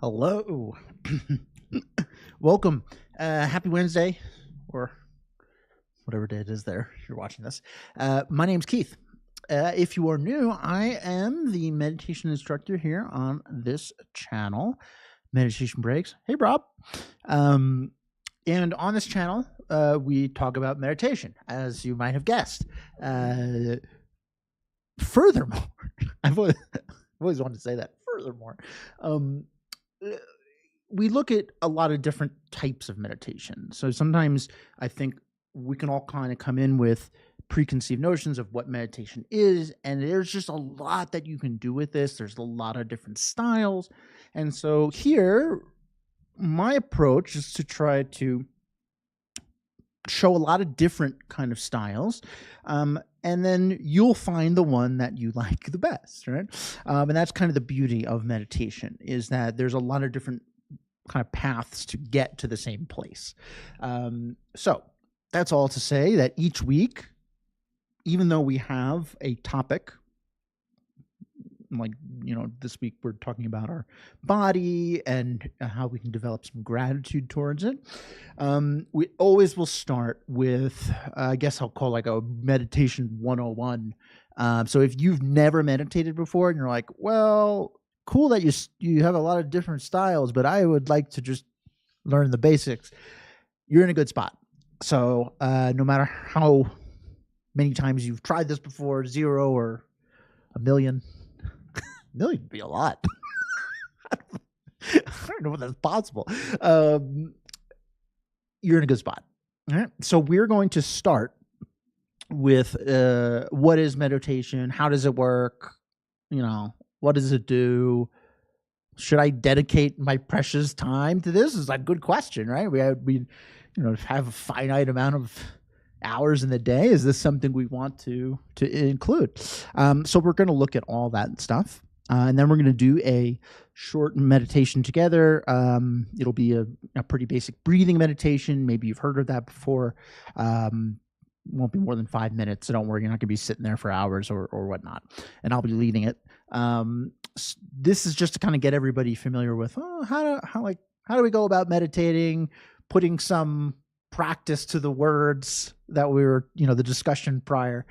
Hello. Welcome. Happy Wednesday, or whatever day it is there you're watching this. My name's Keith. If you are new, I am the meditation instructor here on this channel, Meditation Breaks. Hey, Rob. And on this channel, we talk about meditation, as you might have guessed. Furthermore, I've always wanted to say that. Furthermore, we look at a lot of different types of meditation. So sometimes I think we can all kind of come in with preconceived notions of what meditation is, and there's just a lot that you can do with this. There's a lot of different styles. And so here, my approach is to try to show a lot of different kind of styles. And then you'll find the one that you like the best, right? And that's kind of the beauty of meditation, is that there's a lot of different kind of paths to get to the same place. So that's all to say that each week, even though we have a topic, like, this week we're talking about our body and how we can develop some gratitude towards it. We always will start with, I guess I'll call like a meditation 101. So if you've never meditated before and you're like, well, cool that you have a lot of different styles, but I would like to just learn the basics, you're in a good spot. So no matter how many times you've tried this before, 0 or a million, million would be a lot. I don't know if that's possible. You're in a good spot. All right. So we're going to start with what is meditation? How does it work? What does it do? Should I dedicate my precious time to this? Is a good question, right? We have a finite amount of hours in the day. Is this something we want to include? So we're going to look at all that stuff. And then we're going to do a short meditation together. It'll be a pretty basic breathing meditation. Maybe you've heard of that before. Won't be more than 5 minutes. So don't worry, you're not going to be sitting there for hours or whatnot. And I'll be leading it. This is just to kind of get everybody familiar with how do we go about meditating, putting some practice to the words that we were, the discussion prior.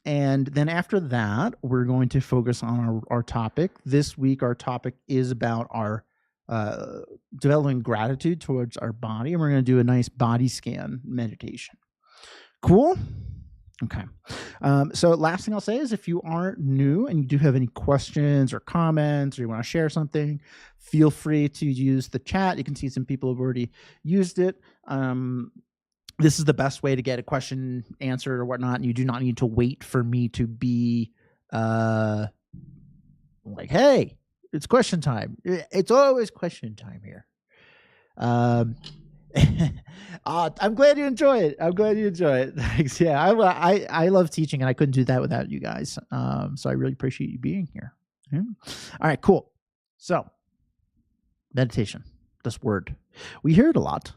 And then after that, we're going to focus on our topic. This week, our topic is about our developing gratitude towards our body. And we're going to do a nice body scan meditation. Cool? Okay. So last thing I'll say is if you are new and you do have any questions or comments or you want to share something, feel free to use the chat. You can see some people have already used it. This is the best way to get a question answered or whatnot. And you do not need to wait for me to be like, hey, it's question time. It's always question time here. I'm glad you enjoy it. Thanks. Yeah, I love teaching, and I couldn't do that without you guys. So I really appreciate you being here. Yeah. All right, cool. So meditation, this word, we hear it a lot.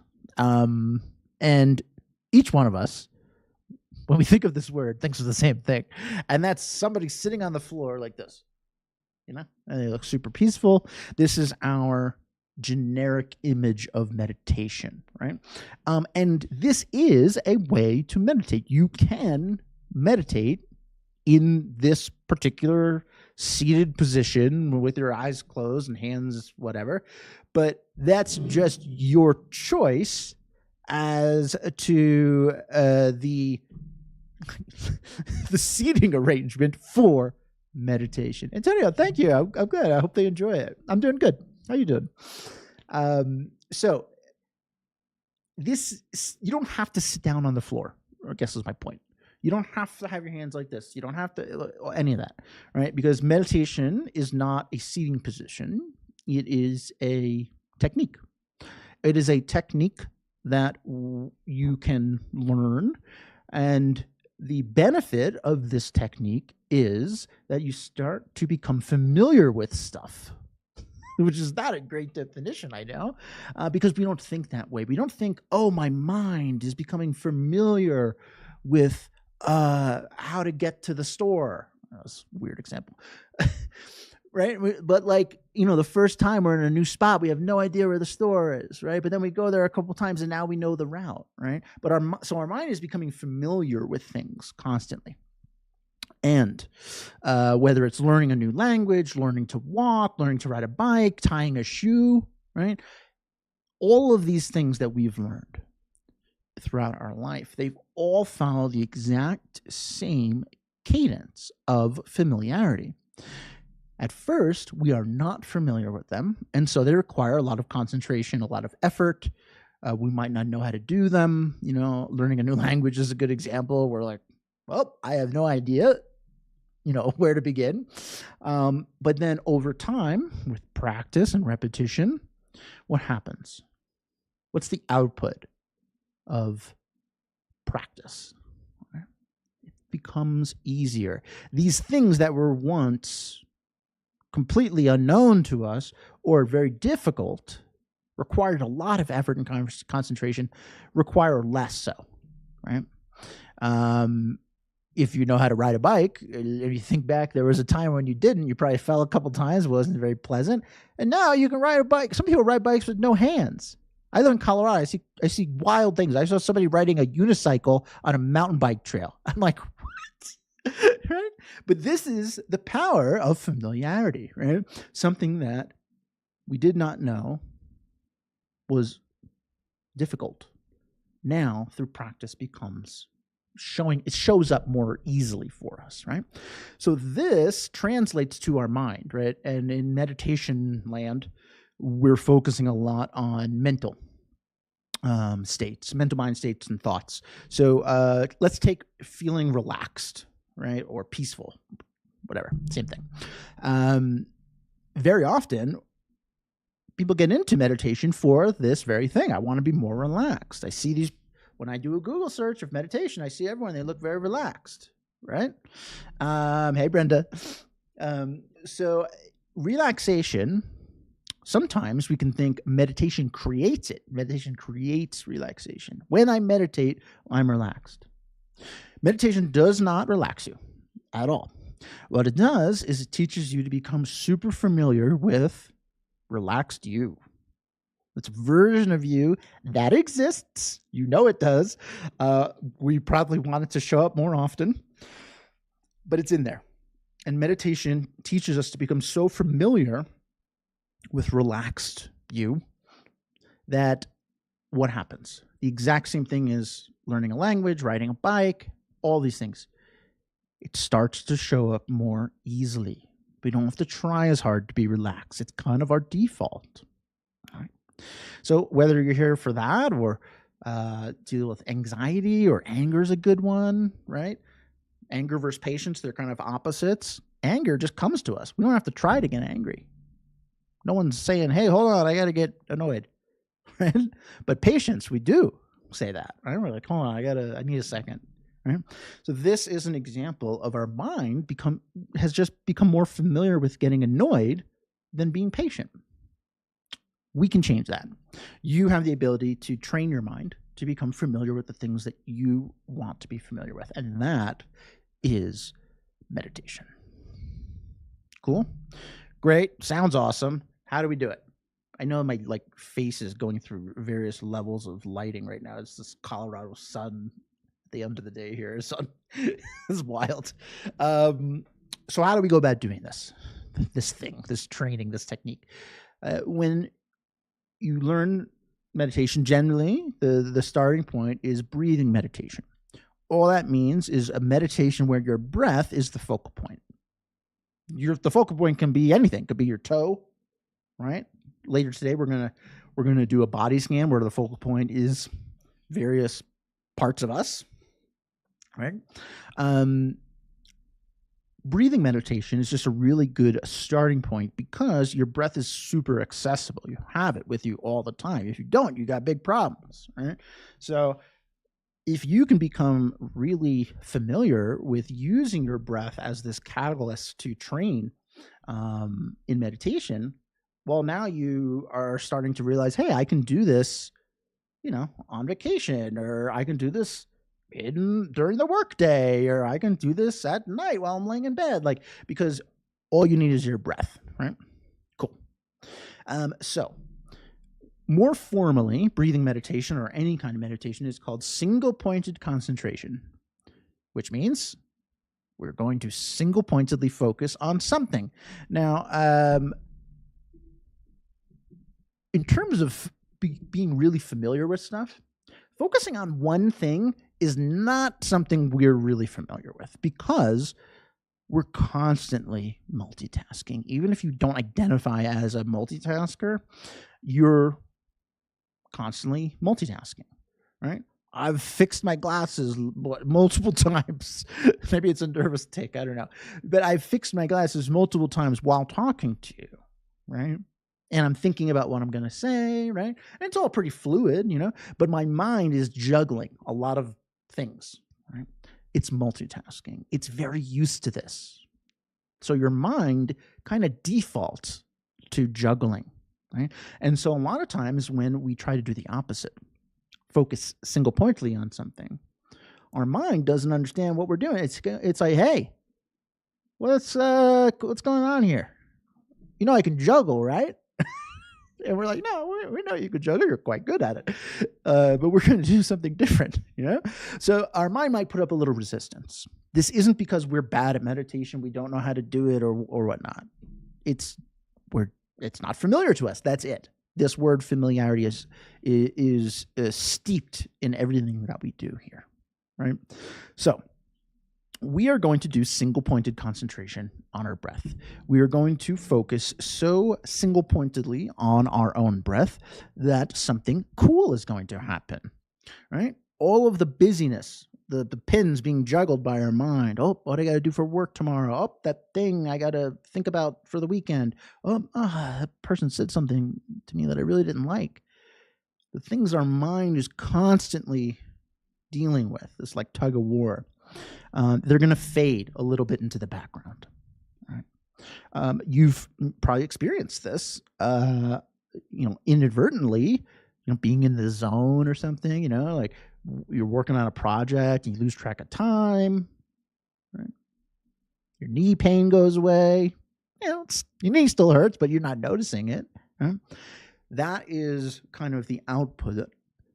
And each one of us, when we think of this word, thinks of the same thing. And that's somebody sitting on the floor like this, and they look super peaceful. This is our generic image of meditation, right? And this is a way to meditate. You can meditate in this particular seated position with your eyes closed and hands whatever, but that's just your choice as to the seating arrangement for meditation. Antonio, thank you. I'm good. I hope they enjoy it. I'm doing good. How you doing? So this, you don't have to sit down on the floor, I guess is my point. You don't have to have your hands like this. You don't have to any of that, right? Because meditation is not a seating position. It is a technique. It is a technique that you can learn. And the benefit of this technique is that you start to become familiar with stuff, which is not a great definition, I know, because we don't think that way. We don't think, oh, my mind is becoming familiar with how to get to the store. That was a weird example. right? But like, the first time we're in a new spot, we have no idea where the store is, right? But then we go there a couple times and now we know the route, right? But our mind is becoming familiar with things constantly. And whether it's learning a new language, learning to walk, learning to ride a bike, tying a shoe, right? All of these things that we've learned throughout our life, they've all followed the exact same cadence of familiarity. At first, we are not familiar with them, and so they require a lot of concentration, a lot of effort. We might not know how to do them. Learning a new language is a good example. We're like, well, I have no idea, where to begin. But then over time, with practice and repetition, what happens? What's the output of practice? It becomes easier. These things that were once completely unknown to us or very difficult, required a lot of effort and concentration, require less so, right? If you know how to ride a bike, if you think back, there was a time when you didn't, you probably fell a couple times, it wasn't very pleasant. And now you can ride a bike. Some people ride bikes with no hands. I live in Colorado. I see wild things. I saw somebody riding a unicycle on a mountain bike trail. I'm like, what? Right? But this is the power of familiarity, right? Something that we did not know was difficult. Now, through practice, it shows up more easily for us, right? So this translates to our mind, right? And in meditation land, we're focusing a lot on mental states, mental mind states and thoughts. So let's take feeling relaxed, right? Or peaceful, whatever, same thing. Very often, people get into meditation for this very thing. I want to be more relaxed. I see these, when I do a Google search of meditation, I see everyone, they look very relaxed, right? Hey, Brenda. So relaxation, sometimes we can think meditation creates it. Meditation creates relaxation. When I meditate, I'm relaxed. Meditation does not relax you at all. What it does is it teaches you to become super familiar with relaxed you. It's a version of you that exists. It does. We probably want it to show up more often, but it's in there. And meditation teaches us to become so familiar with relaxed you that what happens? The exact same thing is learning a language, riding a bike, all these things. It starts to show up more easily. We don't have to try as hard to be relaxed. It's kind of our default. All right. So whether you're here for that or deal with anxiety or anger is a good one, right? Anger versus patience, they're kind of opposites. Anger just comes to us. We don't have to try to get angry. No one's saying, hey, hold on, I got to get annoyed. Right? But patience, we do say that. Right? We're like, hold on, I need a second. Right? So this is an example of our mind has just become more familiar with getting annoyed than being patient. We can change that. You have the ability to train your mind to become familiar with the things that you want to be familiar with. And that is meditation. Cool? Great. Sounds awesome. How do we do it? I know my face is going through various levels of lighting right now. It's this Colorado sun at the end of the day here. It's wild. So how do we go about doing this thing, this training, this technique? When you learn meditation, generally, the starting point is breathing meditation. All that means is a meditation where your breath is the focal point. The focal point can be anything. It could be your toe, right? Later today, we're gonna do a body scan where the focal point is various parts of us, right? Breathing meditation is just a really good starting point because your breath is super accessible. You have it with you all the time. If you don't, you got big problems, right? So if you can become really familiar with using your breath as this catalyst to train in meditation, well, now you are starting to realize, hey, I can do this, on vacation, or I can do this during the workday, or I can do this at night while I'm laying in bed, because all you need is your breath. right? Cool. So more formally, breathing meditation or any kind of meditation is called single-pointed concentration, which means we're going to single-pointedly focus on something. Now, in terms of being really familiar with stuff, focusing on one thing is not something we're really familiar with because we're constantly multitasking. Even if you don't identify as a multitasker, you're constantly multitasking, right? I've fixed my glasses multiple times. Maybe it's a nervous tick, I don't know. But I've fixed my glasses multiple times while talking to you, right? And I'm thinking about what I'm going to say, right? And it's all pretty fluid, but my mind is juggling a lot of things, right? It's multitasking. It's very used to this. So your mind kind of defaults to juggling, right? And so a lot of times when we try to do the opposite, focus single-pointedly on something, our mind doesn't understand what we're doing. It's like, hey, what's going on here? I can juggle, right? And we're like, no, we know you can juggle. You're quite good at it. But we're going to do something different, So our mind might put up a little resistance. This isn't because we're bad at meditation. We don't know how to do it or whatnot. It's not familiar to us. That's it. This word familiarity is steeped in everything that we do here, right? So we are going to do single-pointed concentration on our breath. We are going to focus so single-pointedly on our own breath that something cool is going to happen, right? All of the busyness, the pins being juggled by our mind. Oh, what I got to do for work tomorrow. Oh, that thing I got to think about for the weekend. That person said something to me that I really didn't like. The things our mind is constantly dealing with, this like tug of war, they're going to fade a little bit into the background. Right? You've probably experienced this, inadvertently, being in the zone or something, like you're working on a project and you lose track of time, right? Your knee pain goes away. Your knee still hurts, but you're not noticing it. Right? That is kind of the output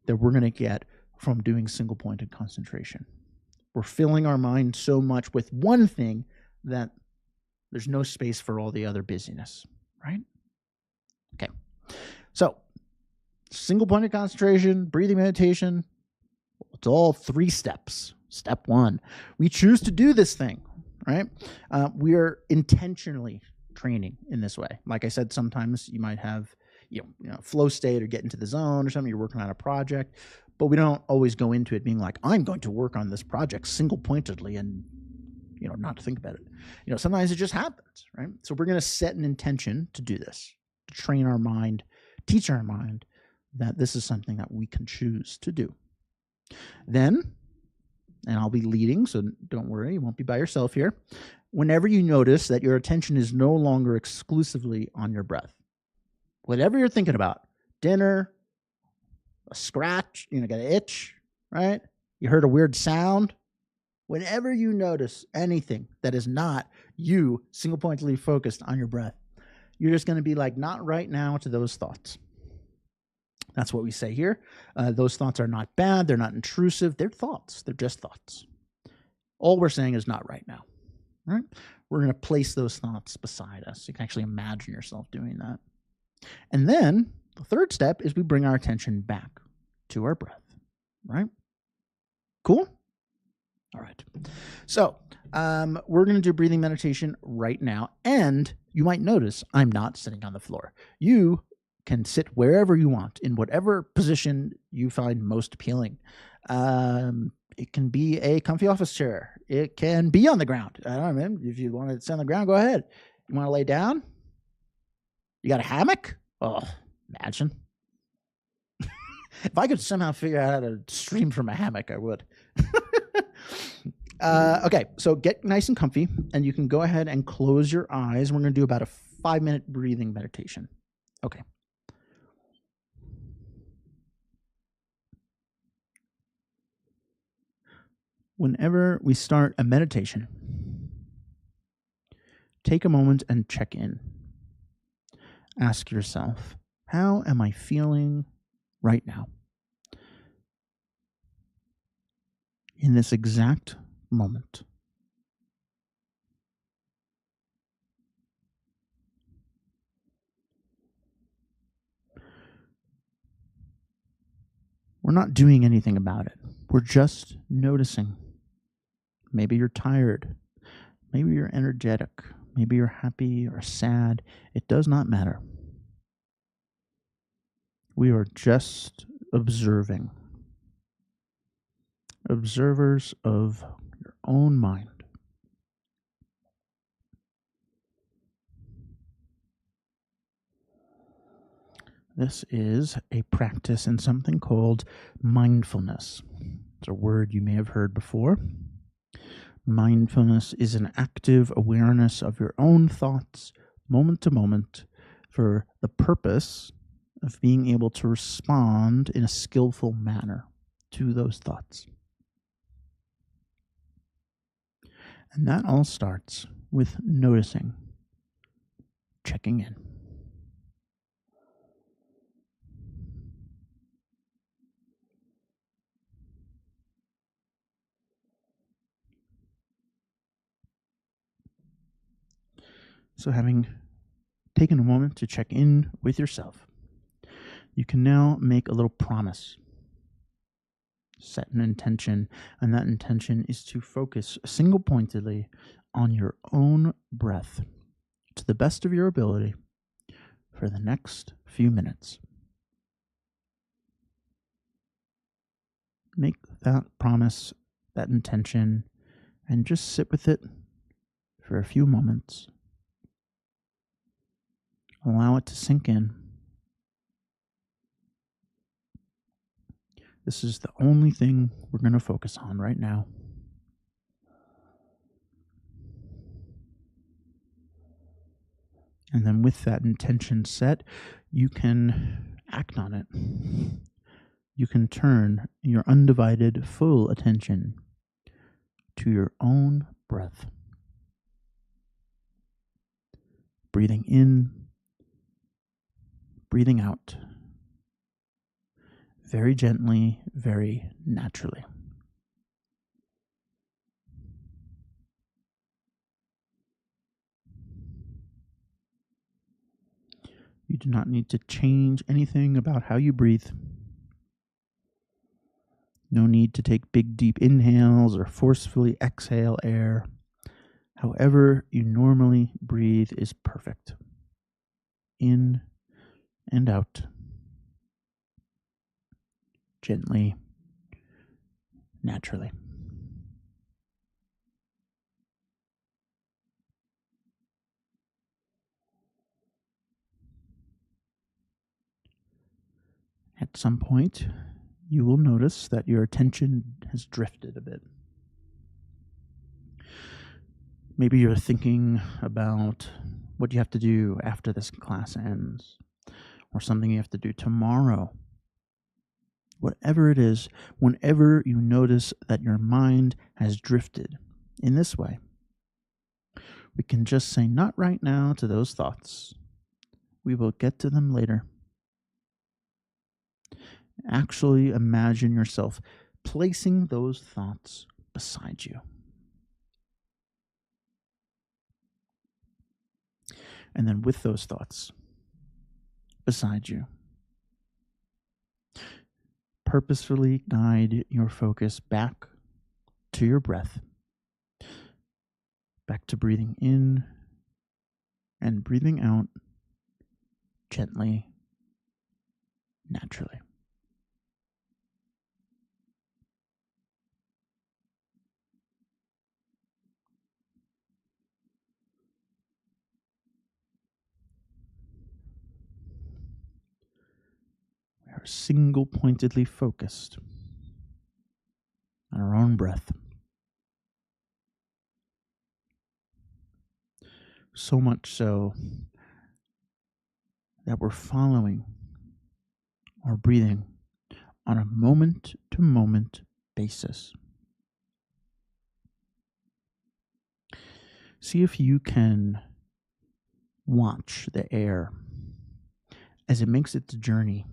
that we're going to get from doing single-pointed concentration. We're filling our mind so much with one thing that there's no space for all the other busyness, right? Okay. So, single-pointed concentration, breathing meditation, it's all 3 steps. Step 1, we choose to do this thing, right? We are intentionally training in this way. Like I said, sometimes you might have flow state or get into the zone or something. You're working on a project, but we don't always go into it being like, I'm going to work on this project single-pointedly and not think about it. Sometimes it just happens, right? So we're going to set an intention to do this, to train our mind, teach our mind that this is something that we can choose to do. Then, and I'll be leading, so don't worry, you won't be by yourself here. Whenever you notice that your attention is no longer exclusively on your breath, whatever you're thinking about, dinner, a scratch, got an itch, right? You heard a weird sound. Whenever you notice anything that is not you single-pointedly focused on your breath, you're just going to be like, not right now to those thoughts. That's what we say here. Those thoughts are not bad. They're not intrusive. They're thoughts. They're just thoughts. All we're saying is not right now. Right? We're going to place those thoughts beside us. You can actually imagine yourself doing that. And then the third step is we bring our attention back to our breath. Right? Cool? All right. So we're going to do breathing meditation right now. And you might notice I'm not sitting on the floor. You can sit wherever you want, in whatever position you find most appealing. It can be a comfy office chair. It can be on the ground. I don't know, if you want to sit on the ground, go ahead. You want to lay down? You got a hammock? Oh, imagine. If I could somehow figure out how to stream from a hammock, I would. Okay, so get nice and comfy, and you can go ahead and close your eyes. We're going to do about a 5-minute breathing meditation. Okay. Whenever we start a meditation, take a moment and check in. Ask yourself, how am I feeling right now? In this exact moment. We're not doing anything about it. We're just noticing. Maybe you're tired. Maybe you're energetic. Maybe you're happy or sad. It does not matter. We are just observing. Observers of your own mind. This is a practice in something called mindfulness. It's a word you may have heard before. Mindfulness is an active awareness of your own thoughts, moment to moment, for the purpose of being able to respond in a skillful manner to those thoughts. And that all starts with noticing, checking in. So, having taken a moment to check in with yourself, you can now make a little promise. Set an intention, and that intention is to focus single pointedly on your own breath to the best of your ability for the next few minutes. Make that promise, that intention, and just sit with it for a few moments. Allow it to sink in. This is the only thing we're going to focus on right now. And then with that intention set, you can act on it. You can turn your undivided, full attention to your own breath. Breathing in, breathing out. Very gently, very naturally. You do not need to change anything about how you breathe. No need to take big, deep inhales or forcefully exhale air. However you normally breathe is perfect. In and out. Gently, naturally. At some point, you will notice that your attention has drifted a bit. Maybe you're thinking about what you have to do after this class ends, or something you have to do tomorrow. Whatever it is, whenever you notice that your mind has drifted in this way, we can just say, not right now to those thoughts. We will get to them later. Actually imagine yourself placing those thoughts beside you. And then with those thoughts beside you, purposefully guide your focus back to your breath, back to breathing in and breathing out gently, naturally. We are single pointedly focused on our own breath. So much so that we're following our breathing on a moment-to-moment basis. See if you can watch the air as it makes its journey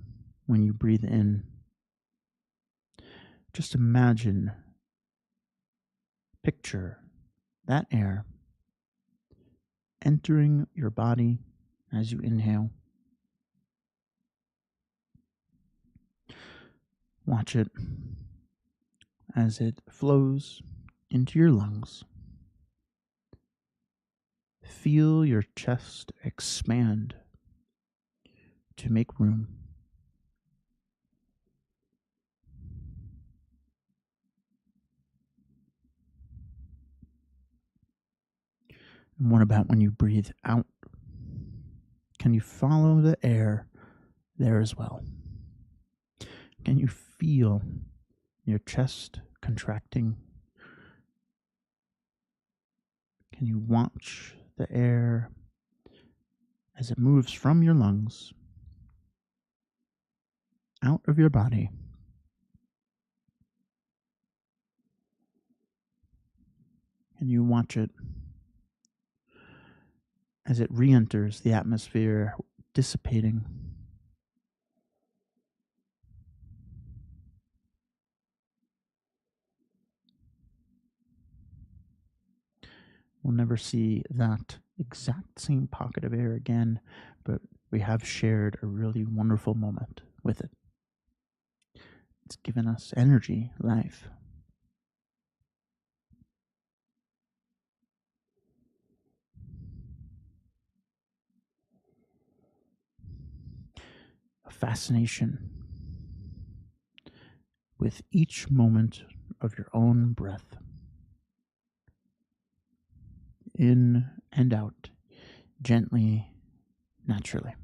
when you breathe in. Just imagine, picture that air entering your body as you inhale. Watch it as it flows into your lungs. Feel your chest expand to make room. And what about when you breathe out? Can you follow the air there as well? Can you feel your chest contracting? Can you watch the air as it moves from your lungs out of your body? Can you watch it as it re-enters the atmosphere, dissipating? We'll never see that exact same pocket of air again, but we have shared a really wonderful moment with it. It's given us energy, life. A fascination with each moment of your own breath. In and out, gently, naturally.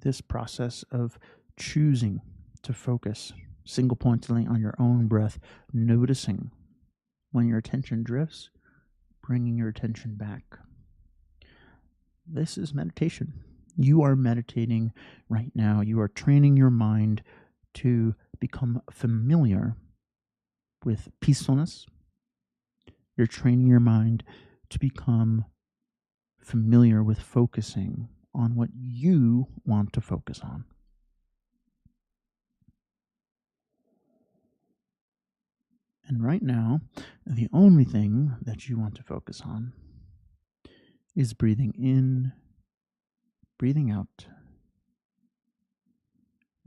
This process of choosing to focus single pointedly on your own breath, noticing when your attention drifts, bringing your attention back. This is meditation. You are meditating right now. You are training your mind to become familiar with peacefulness. You're training your mind to become familiar with focusing on what you want to focus on. And right now, the only thing that you want to focus on is breathing in, breathing out,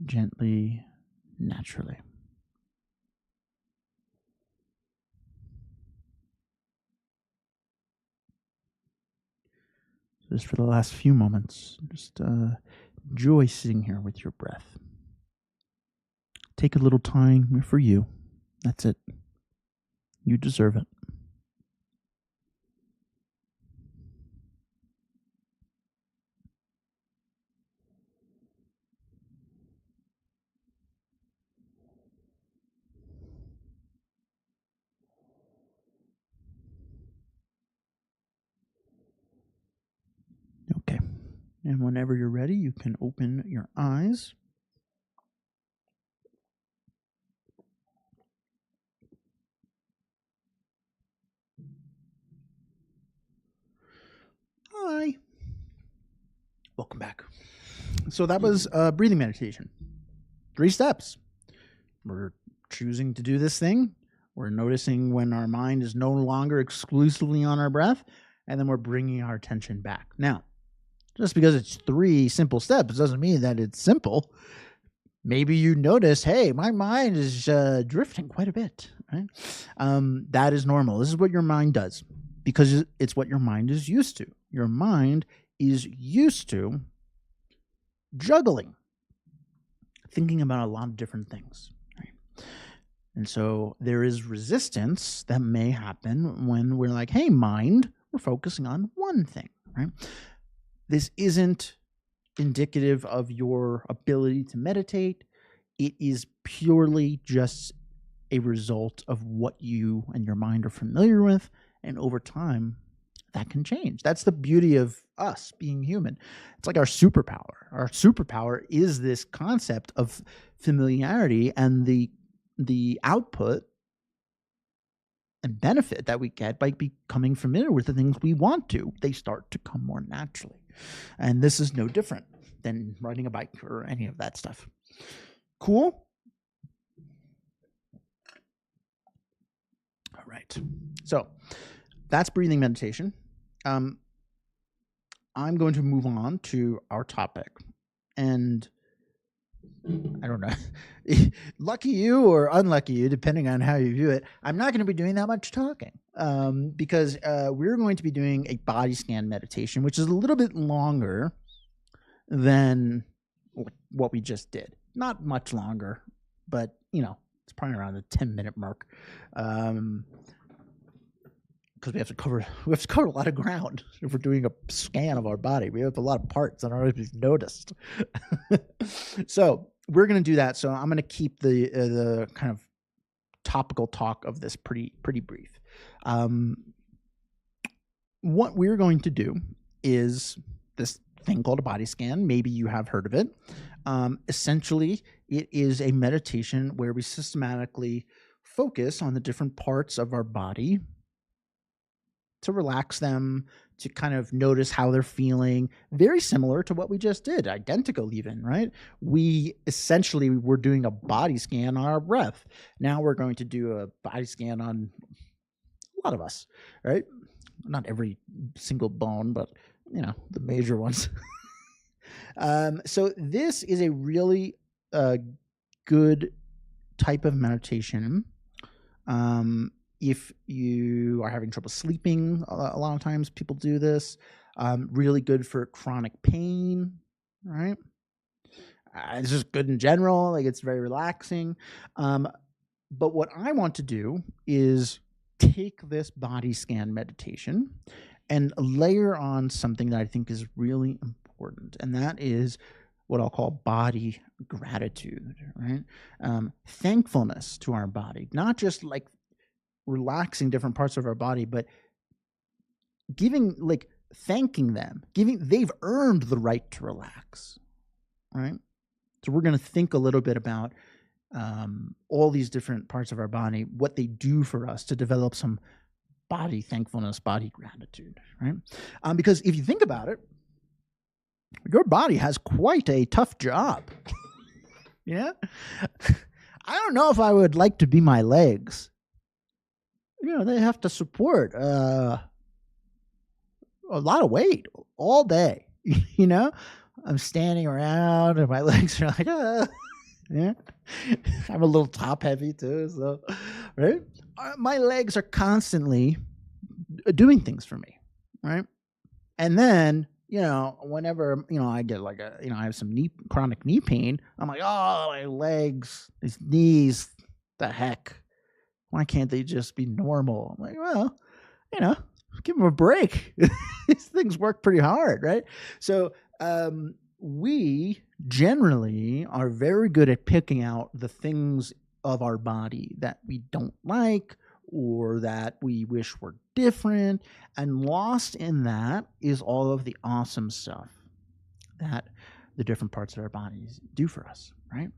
gently, naturally. Just for the last few moments, just enjoy sitting here with your breath. Take a little time for you. That's it. You deserve it. Okay. And whenever you're ready, you can open your eyes. Hi. Welcome back. So that was breathing meditation. 3 steps. We're choosing to do this thing. We're noticing when our mind is no longer exclusively on our breath, and then we're bringing our attention back. Now, just because it's 3 simple steps doesn't mean that it's simple. Maybe you notice, hey, my mind is drifting quite a bit, right? That is normal. This is what your mind does because it's what your mind is used to. Your mind is used to juggling, thinking about a lot of different things, right? And so there is resistance that may happen when we're like, hey, mind, we're focusing on one thing, right? This isn't indicative of your ability to meditate. It is purely just a result of what you and your mind are familiar with. And over time, that can change. That's the beauty of us being human. It's like our superpower. Our superpower is this concept of familiarity, and the output and benefit that we get by becoming familiar with the things we want to. They start to come more naturally. And this is no different than riding a bike or any of that stuff. Cool? All right. So that's breathing meditation. I'm going to move on to our topic. And I don't know, lucky you or unlucky you, depending on how you view it, I'm not going to be doing that much talking because we're going to be doing a body scan meditation, which is a little bit longer than what we just did. Not much longer, but, it's probably around the 10-minute mark. Because we have to cover a lot of ground if we're doing a scan of our body. We have a lot of parts that aren't always noticed. So we're going to do that. So I'm going to keep the kind of topical talk of this pretty brief. What we're going to do is this thing called a body scan. Maybe you have heard of it. Essentially, it is a meditation where we systematically focus on the different parts of our body to relax them, to kind of notice how they're feeling. Very similar to what we just did, identical even, right? We essentially were doing a body scan on our breath. Now we're going to do a body scan on a lot of us, right? Not every single bone, but, the major ones. So this is a really good type of meditation. If you are having trouble sleeping, a lot of times people do this. Really good for chronic pain, right? It's just good in general. Like, it's very relaxing. But what I want to do is take this body scan meditation and layer on something that I think is really important, and that is what I'll call body gratitude, right? Thankfulness to our body, not just like relaxing different parts of our body, but thanking them, they've earned the right to relax, right? So we're going to think a little bit about all these different parts of our body, what they do for us to develop some body thankfulness, body gratitude, right? Because if you think about it, your body has quite a tough job. Yeah? I don't know if I would like to be my legs. They have to support a lot of weight all day. I'm standing around and my legs are like, yeah. I'm a little top heavy too, so right. My legs are constantly doing things for me, right? And then whenever I get I have some chronic knee pain, I'm like, oh, my legs, these knees, the heck. Why can't they just be normal? I'm like, well, give them a break. These things work pretty hard, right? So we generally are very good at picking out the things of our body that we don't like or that we wish were different. And lost in that is all of the awesome stuff that the different parts of our bodies do for us, right?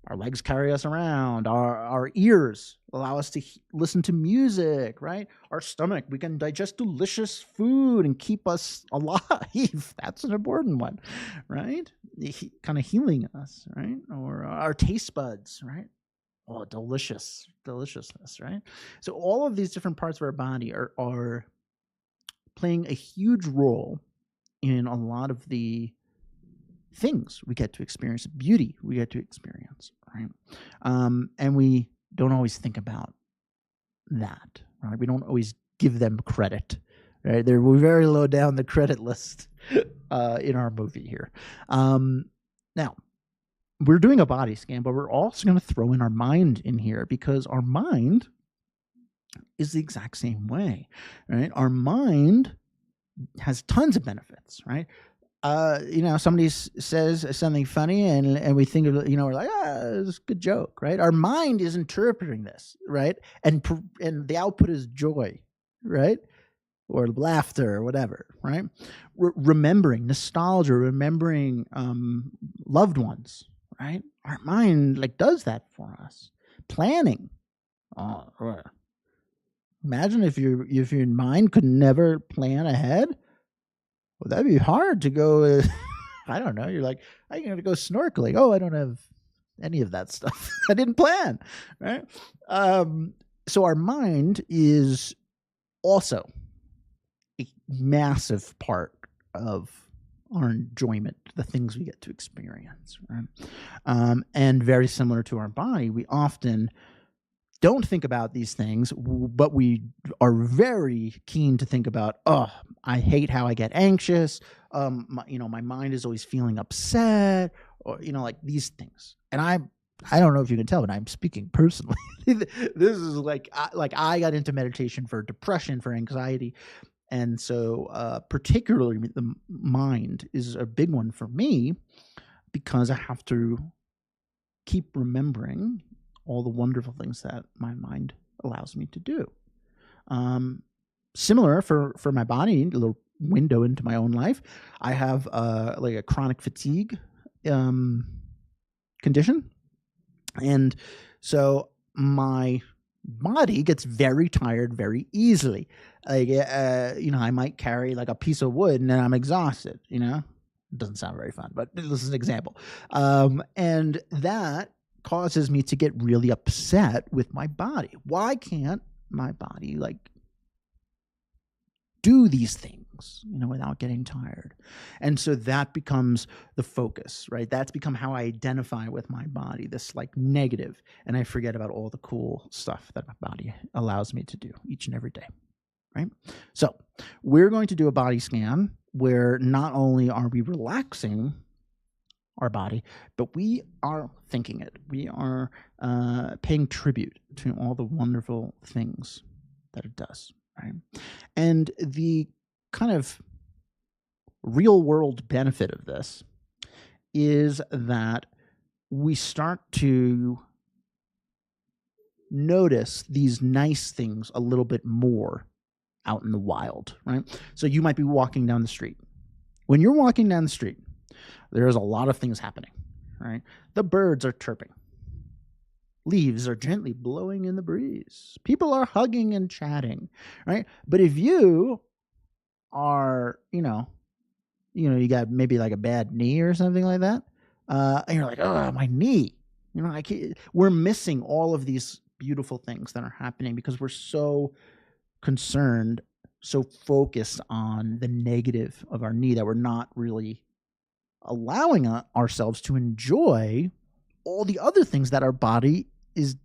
Our legs carry us around. Our ears allow us to listen to music, right? Our stomach, we can digest delicious food and keep us alive. That's an important one, right? Kind of healing us, right? Or our taste buds, right? Oh, deliciousness, right? So all of these different parts of our body are playing a huge role in a lot of the things we get to experience, beauty we get to experience, right? And we don't always think about that, right? We don't always give them credit, right? They're very low down the credit list in our movie here. Now, we're doing a body scan, but we're also going to throw in our mind in here because our mind is the exact same way, right? Our mind has tons of benefits, right? Somebody says something funny and we think of, we're like, it's a good joke, right? Our mind is interpreting this, right? And the output is joy, right? or laughter or whatever, right? Remembering nostalgia, remembering loved ones, right? Our mind like does that for us. Planning. Imagine if your mind could never plan ahead. Well, that'd be hard to go. I don't know. You're like, I'm going to go snorkeling. Oh, I don't have any of that stuff. I didn't plan, right? So our mind is also a massive part of our enjoyment, the things we get to experience, right? And very similar to our body, we often don't think about these things, but we are very keen to think about, oh, I hate how I get anxious. My mind is always feeling upset, or, like these things. And I don't know if you can tell, but I'm speaking personally. This is like I got into meditation for depression, for anxiety. And so particularly the mind is a big one for me, because I have to keep remembering all the wonderful things that my mind allows me to do. Similar for my body, a little window into my own life. I have like a chronic fatigue condition. And so my body gets very tired very easily. Like, I might carry like a piece of wood and then I'm exhausted, It doesn't sound very fun, but this is an example. And that causes me to get really upset with my body. Why can't my body like do these things, without getting tired? And so that becomes the focus, right? That's become how I identify with my body, this like negative, and I forget about all the cool stuff that my body allows me to do each and every day, right? So we're going to do a body scan where not only are we relaxing our body, but we are thinking it. We are paying tribute to all the wonderful things that it does, right? And the kind of real world benefit of this is that we start to notice these nice things a little bit more out in the wild, right? So you might be walking down the street. When you're walking down the street, there's a lot of things happening, right? The birds are chirping. Leaves are gently blowing in the breeze. People are hugging and chatting, right? But if you are, you got maybe like a bad knee or something like that, and you're like, oh, my knee. We're missing all of these beautiful things that are happening because we're so concerned, so focused on the negative of our knee that we're not really allowing ourselves to enjoy all the other things that our body is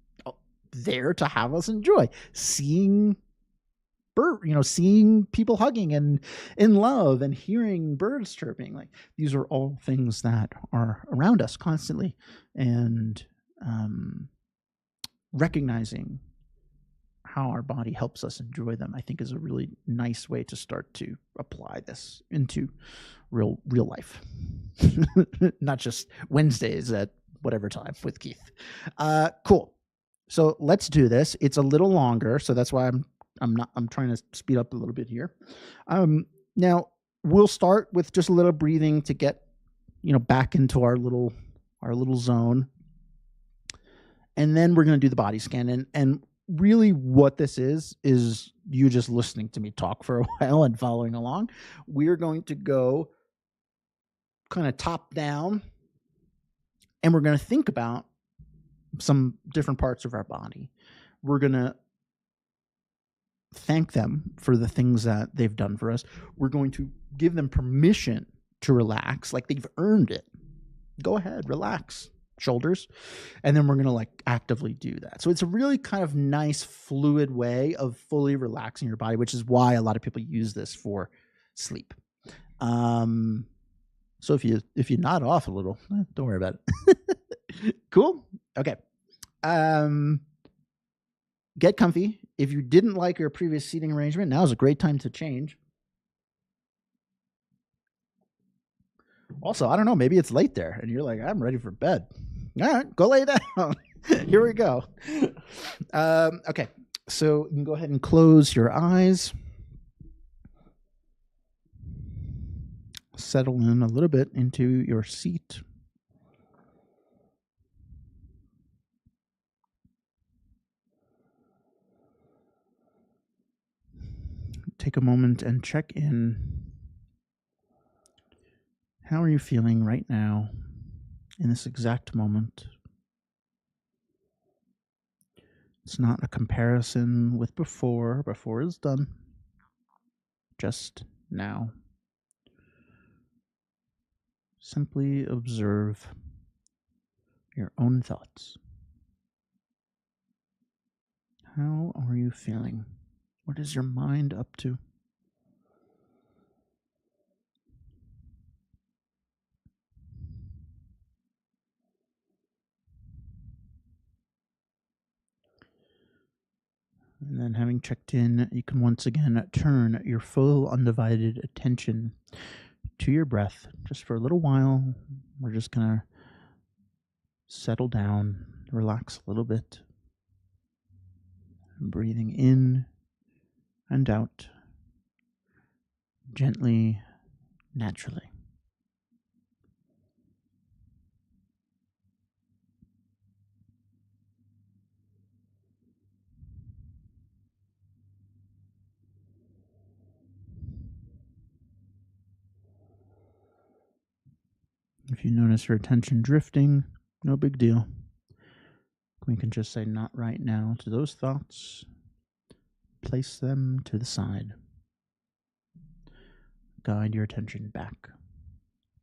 there to have us enjoy. Seeing people hugging and in love and hearing birds chirping. Like, these are all things that are around us constantly, and recognizing how our body helps us enjoy them, I think, is a really nice way to start to apply this into real life. Not just Wednesdays at whatever time with Keith. Cool. So let's do this. It's a little longer, so that's why I'm trying to speed up a little bit here. Now we'll start with just a little breathing to get back into our little zone, and then we're going to do the body scan. And really what this is you just listening to me talk for a while and following along. We're going to go kind of top down, and we're going to think about some different parts of our body. We're going to thank them for the things that they've done for us. We're going to give them permission to relax, like they've earned it. Go ahead, relax. Shoulders. And then we're going to like actively do that. So it's a really kind of nice fluid way of fully relaxing your body, which is why a lot of people use this for sleep. So if you nod off a little, don't worry about it. Cool. Okay. Get comfy. If you didn't like your previous seating arrangement, now is a great time to change. Also, I don't know, maybe it's late there and you're like, I'm ready for bed. All right, go lay down. Here we go. Okay, so you can go ahead and close your eyes. settle in a little bit into your seat. Take a moment and check in. How are you feeling right now in this exact moment? It's not a comparison with before. Before is done. Just now. Simply observe your own thoughts. How are you feeling? What is your mind up to? And then, having checked in, you can once again turn your full undivided attention to your breath just for a little while. We're just going to settle down, relax a little bit. Breathing in and out gently, naturally. If you notice your attention drifting, no big deal. We can just say not right now to those thoughts. Place them to the side. Guide your attention back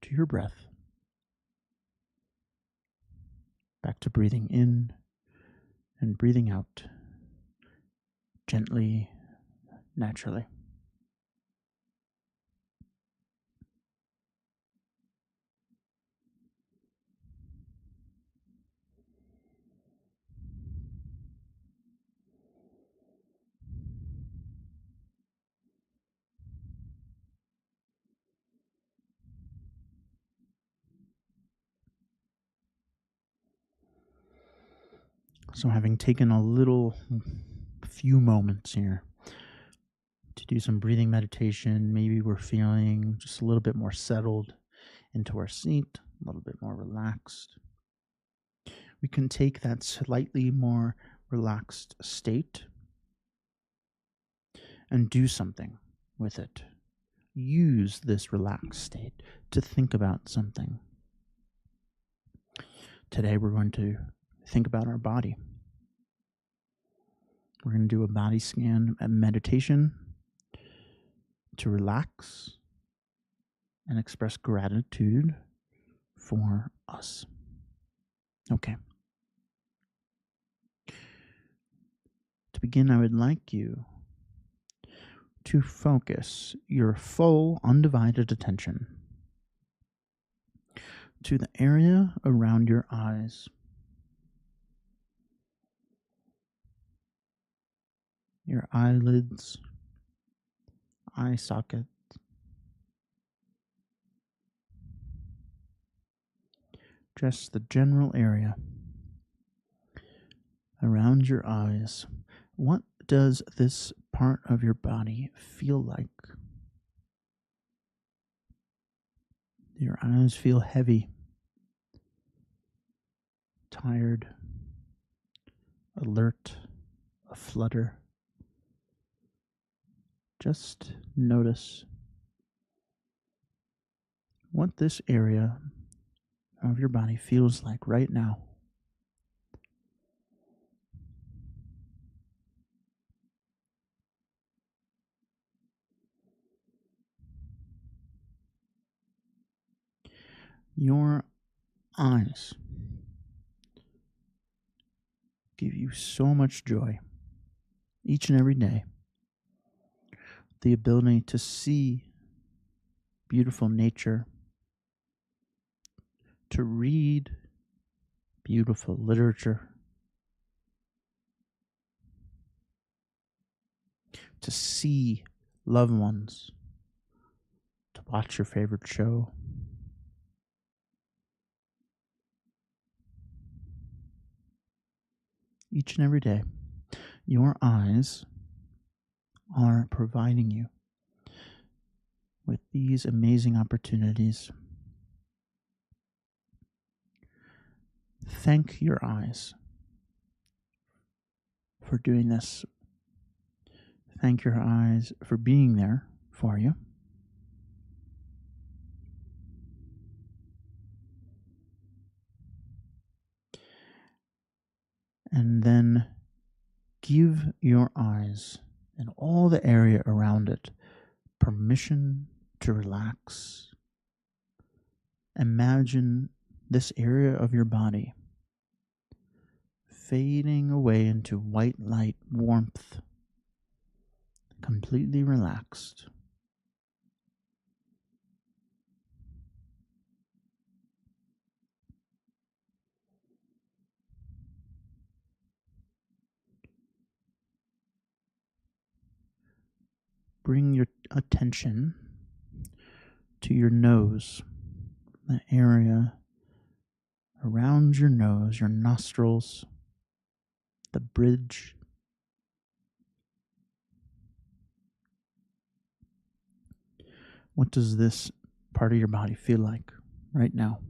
to your breath. Back to breathing in and breathing out gently, naturally. So, having taken a few moments here to do some breathing meditation, maybe we're feeling just a little bit more settled into our seat, a little bit more relaxed. We can take that slightly more relaxed state and do something with it. Use this relaxed state to think about something. Today we're going to think about our body. We're going to do a body scan and meditation to relax and express gratitude for us. Okay. To begin, I would like you to focus your full undivided attention to the area around your eyes. Your eyelids, eye socket, just the general area around your eyes. What does this part of your body feel like? Do your eyes feel heavy, tired, alert, aflutter? Just notice what this area of your body feels like right now. Your eyes give you so much joy each and every day. The ability to see beautiful nature, to read beautiful literature, to see loved ones, to watch your favorite show. Each and every day, your eyes are providing you with these amazing opportunities. Thank your eyes for doing this. Thank your eyes for being there for you. And then give your eyes and all the area around it permission to relax. Imagine this area of your body fading away into white light warmth, completely relaxed. Bring your attention to your nose, the area around your nose, your nostrils, the bridge. What does this part of your body feel like right now?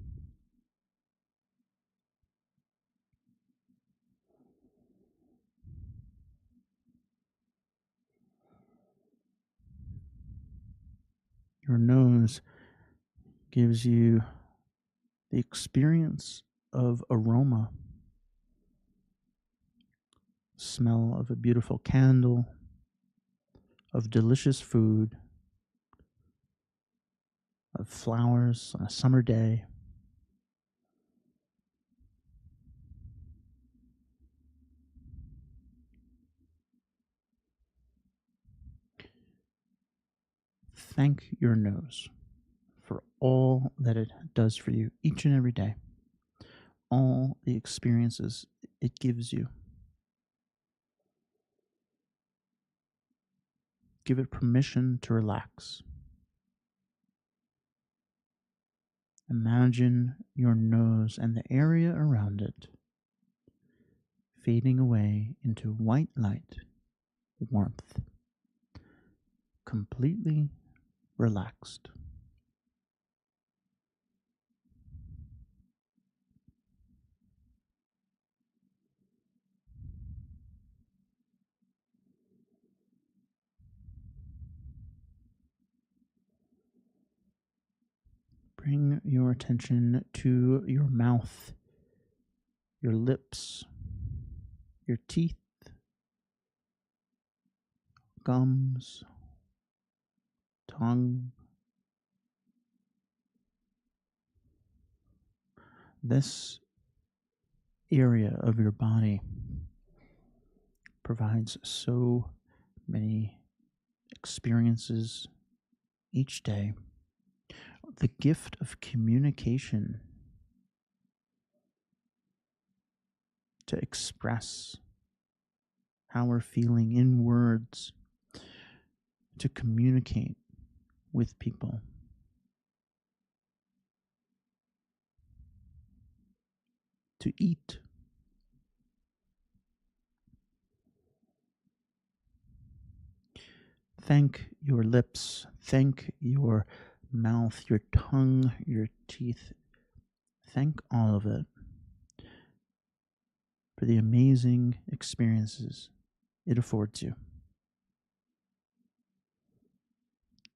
Your nose gives you the experience of aroma, smell of a beautiful candle, of delicious food, of flowers on a summer day. Thank your nose for all that it does for you each and every day, all the experiences it gives you. Give it permission to relax. Imagine your nose and the area around it fading away into white light, warmth, completely relaxed. Bring your attention to your mouth, your lips, your teeth, gums, tongue. This area of your body provides so many experiences each day. The gift of communication, to express how we're feeling in words, to communicate with people. To eat. Thank your lips, thank your mouth, your tongue, your teeth. Thank all of it for the amazing experiences it affords you.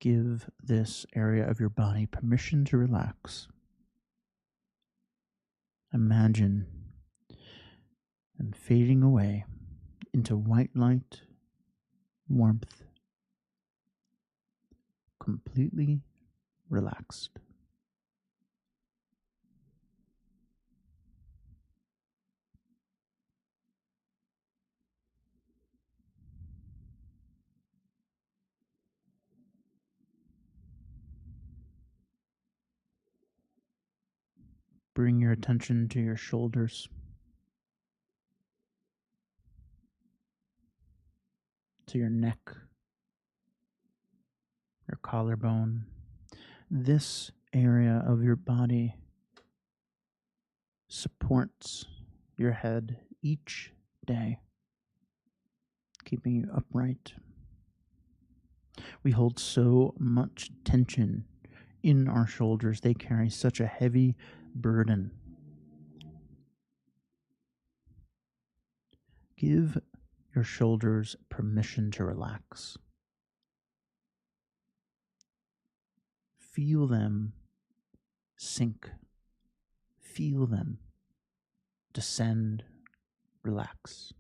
Give this area of your body permission to relax. Imagine them fading away into white light, warmth, completely relaxed. Bring your attention to your shoulders, to your neck, your collarbone. This area of your body supports your head each day, keeping you upright. We hold so much tension in our shoulders. They carry such a heavy burden. Give your shoulders permission to relax. Feel them sink. Feel them descend, relax.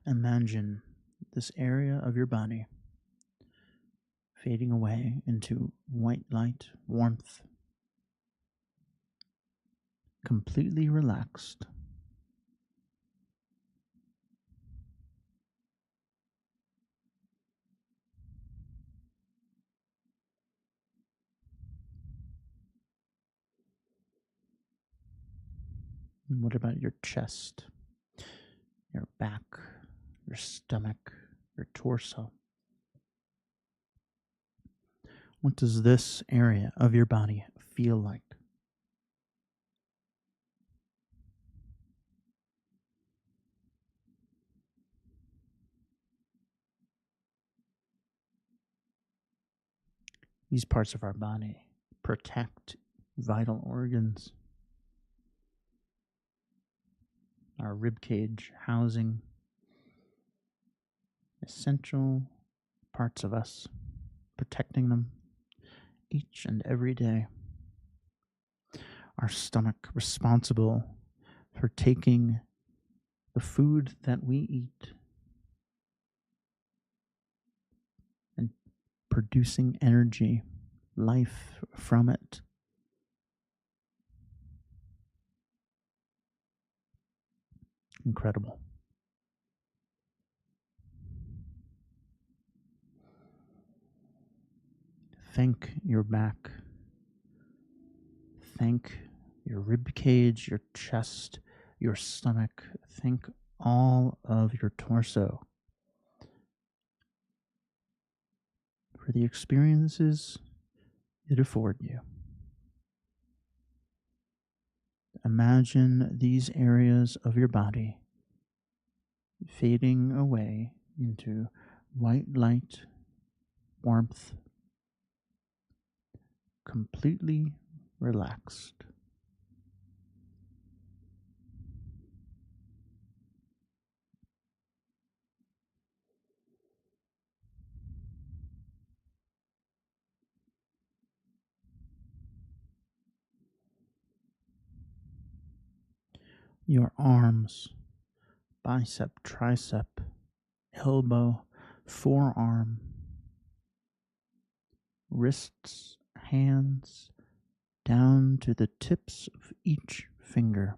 Imagine this area of your body fading away into white light, warmth, completely relaxed. And what about your chest, your back, your stomach, your torso? What does this area of your body feel like? These parts of our body protect vital organs, our rib cage housing essential parts of us, protecting them each and every day. Our stomach responsible for taking the food that we eat and producing energy, life from it. Incredible. Thank your back. Thank your rib cage, your chest, your stomach. Thank all of your torso for the experiences it afford you. Imagine these areas of your body fading away into white light, warmth, completely relaxed. Your arms, bicep, tricep, elbow, forearm, wrists, hands, down to the tips of each finger.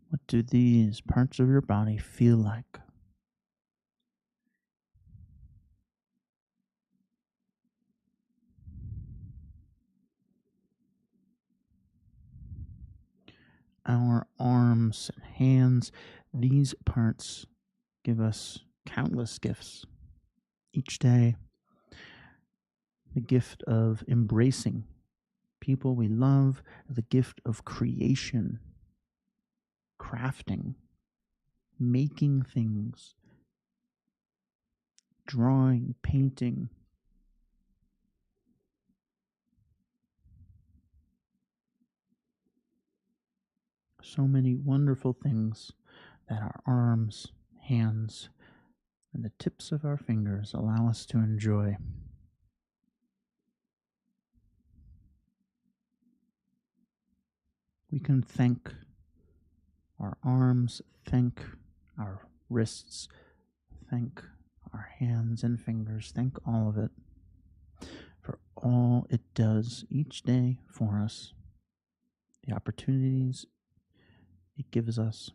What do these parts of your body feel like? Our arms and hands, these parts give us countless gifts each day. The gift of embracing people we love, the gift of creation, crafting, making things, drawing, painting. So many wonderful things that our arms, hands, and the tips of our fingers allow us to enjoy. We can thank our arms, thank our wrists, thank our hands and fingers, thank all of it for all it does each day for us, the opportunities it gives us.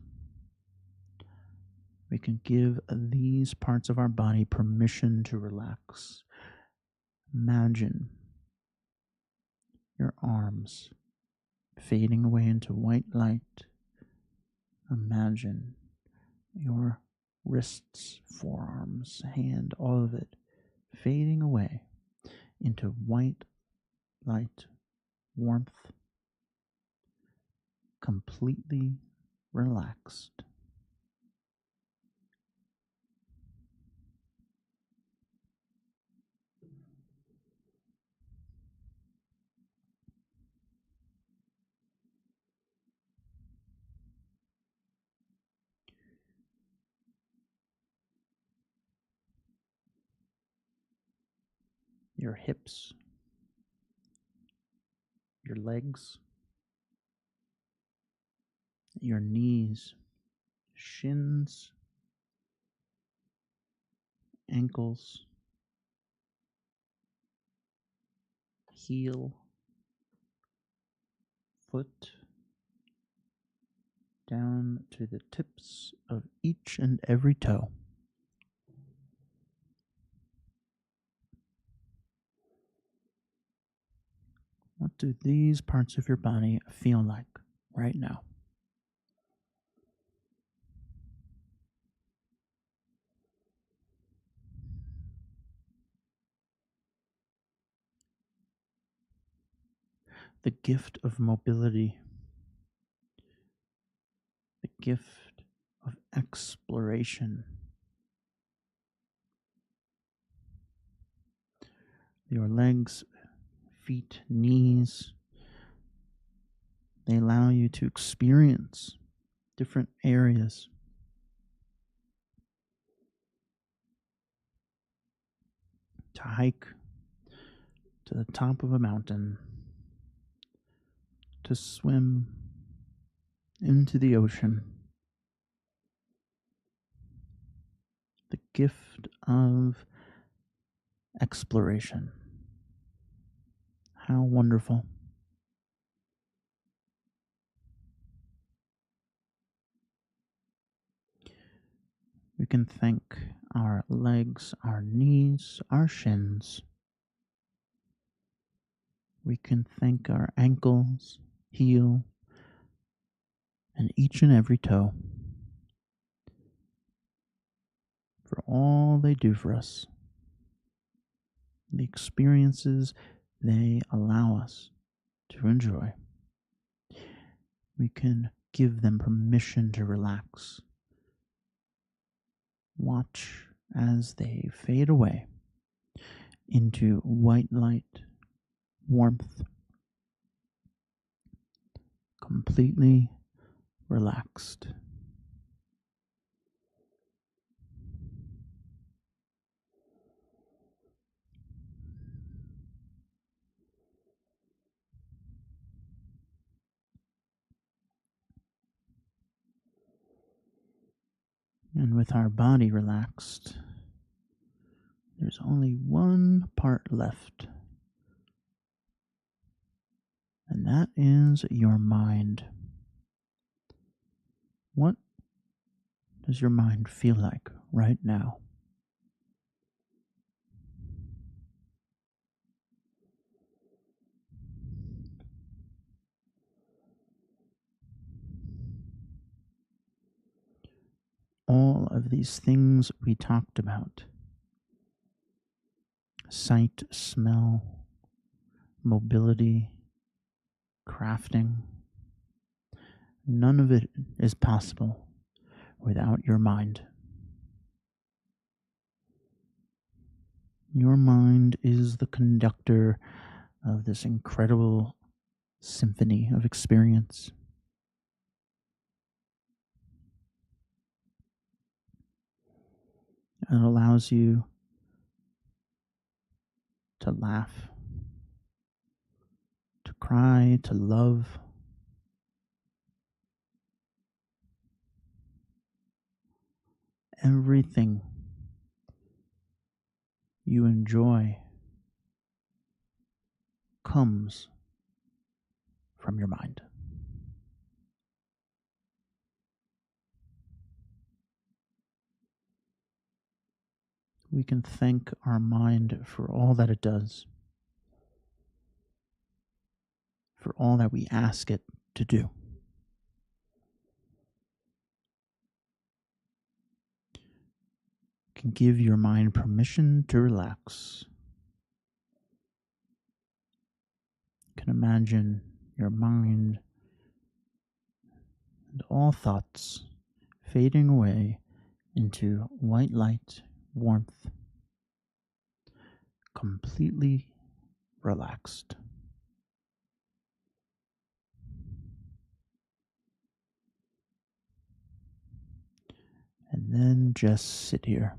We can give these parts of our body permission to relax. Imagine your arms fading away into white light. Imagine your wrists, forearms, hand, all of it fading away into white light, warmth, completely relaxed. Your hips, your legs, your knees, shins, ankles, heel, foot, down to the tips of each and every toe. What do these parts of your body feel like right now? The gift of mobility, the gift of exploration. Your legs, feet, knees, they allow you to experience different areas. To hike to the top of a mountain, to swim into the ocean. The gift of exploration. How wonderful. We can thank our legs, our knees, our shins. We can thank our ankles, heel, and each and every toe for all they do for us, the experiences they allow us to enjoy. We can give them permission to relax. Watch as they fade away into white light, warmth, completely relaxed. And with our body relaxed, there's only one part left, and that is your mind. What does your mind feel like right now? All of these things we talked about: sight, smell, mobility, crafting. None of it is possible without your mind. Your mind is the conductor of this incredible symphony of experience. It allows you to laugh, to cry, to love. Everything you enjoy comes from your mind. We can thank our mind for all that it does, for all that we ask it to do. You can give your mind permission to relax. You can imagine your mind and all thoughts fading away into white light, warmth, completely relaxed. And then just sit here.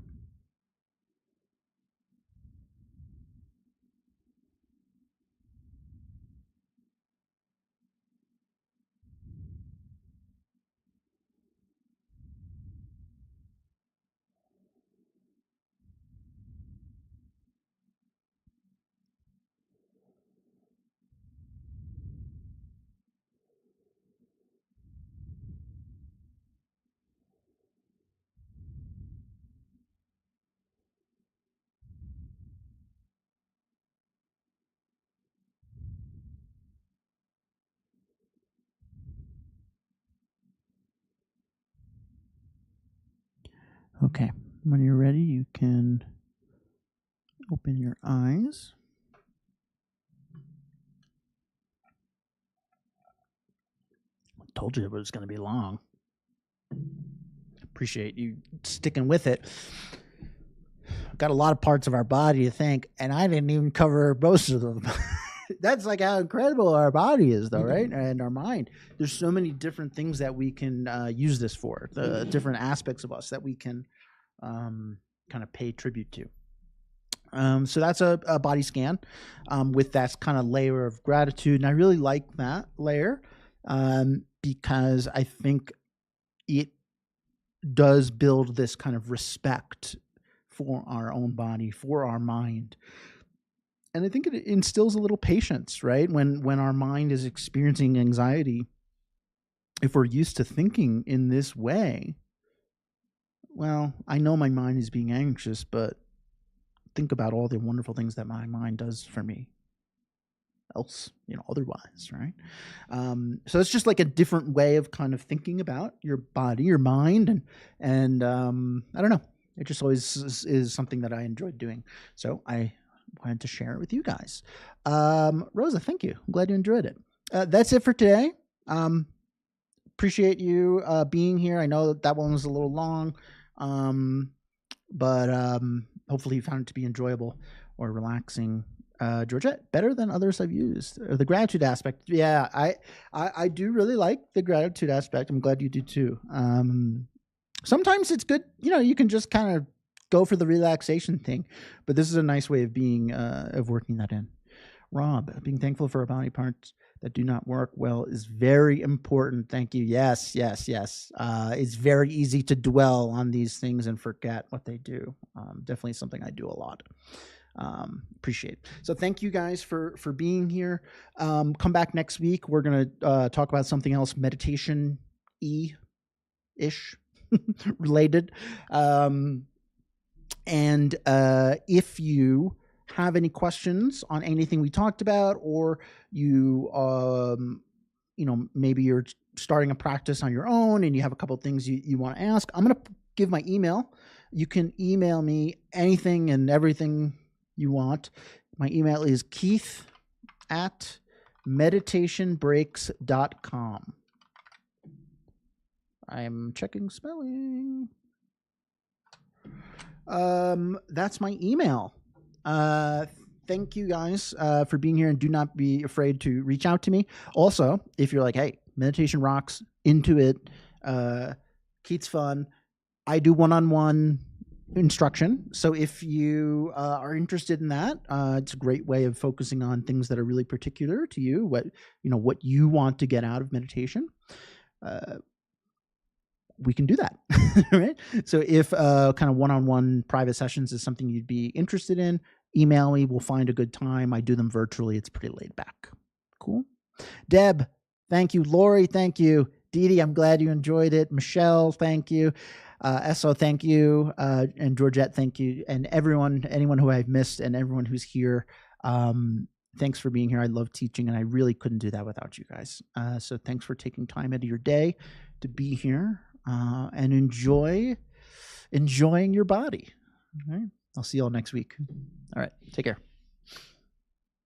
Okay, when you're ready, you can open your eyes. I told you it was going to be long. Appreciate you sticking with it. Got a lot of parts of our body to thank, and I didn't even cover most of them. That's like how incredible our body is, though, right? And our mind. There's so many different things that we can use this for, the different aspects of us that we can kind of pay tribute to. So that's a body scan with that kind of layer of gratitude. And I really like that layer because I think it does build this kind of respect for our own body, for our mind. And I think it instills a little patience, right? When our mind is experiencing anxiety, if we're used to thinking in this way, well, I know my mind is being anxious, but think about all the wonderful things that my mind does for me else, otherwise, right? So it's just like a different way of kind of thinking about your body, your mind, and I don't know. It just always is something that I enjoyed doing. So I wanted to share it with you guys. Rosa, thank you. I'm glad you enjoyed it. That's it for today. Appreciate you being here. I know that one was a little long, but hopefully you found it to be enjoyable or relaxing. Georgette, better than others I've used. The gratitude aspect. Yeah, I do really like the gratitude aspect. I'm glad you do too. Sometimes it's good, you can just kind of go for the relaxation thing, but this is a nice way of working that in. Rob, being thankful for our body parts that do not work well is very important. Thank you. Yes. It's very easy to dwell on these things and forget what they do. Definitely something I do a lot. Appreciate it. So thank you guys for being here. Come back next week. We're going to talk about something else, meditation-ish related. And if you have any questions on anything we talked about, or you maybe you're starting a practice on your own and you have a couple of things you want to ask, I'm going to give my email. You can email me anything and everything you want. My email is keith@meditationbreaks.com. I'm checking spelling. That's my email. Thank you guys for being here, and do not be afraid to reach out to me. Also, if you're like, hey, meditation rocks, into it, Keith's fun, I do one-on-one instruction. So if you are interested in that, it's a great way of focusing on things that are really particular to you, what you want to get out of meditation. We can do that, right? So if kind of one-on-one private sessions is something you'd be interested in, email me. We'll find a good time. I do them virtually. It's pretty laid back. Cool. Deb, thank you. Lori, thank you. Dee Dee, I'm glad you enjoyed it. Michelle, thank you. Esso, thank you. And Georgette, thank you. And anyone who I've missed, and everyone who's here, thanks for being here. I love teaching, and I really couldn't do that without you guys. So thanks for taking time out of your day to be here and enjoying your body. All right. I'll see you all next week. All right. Take care.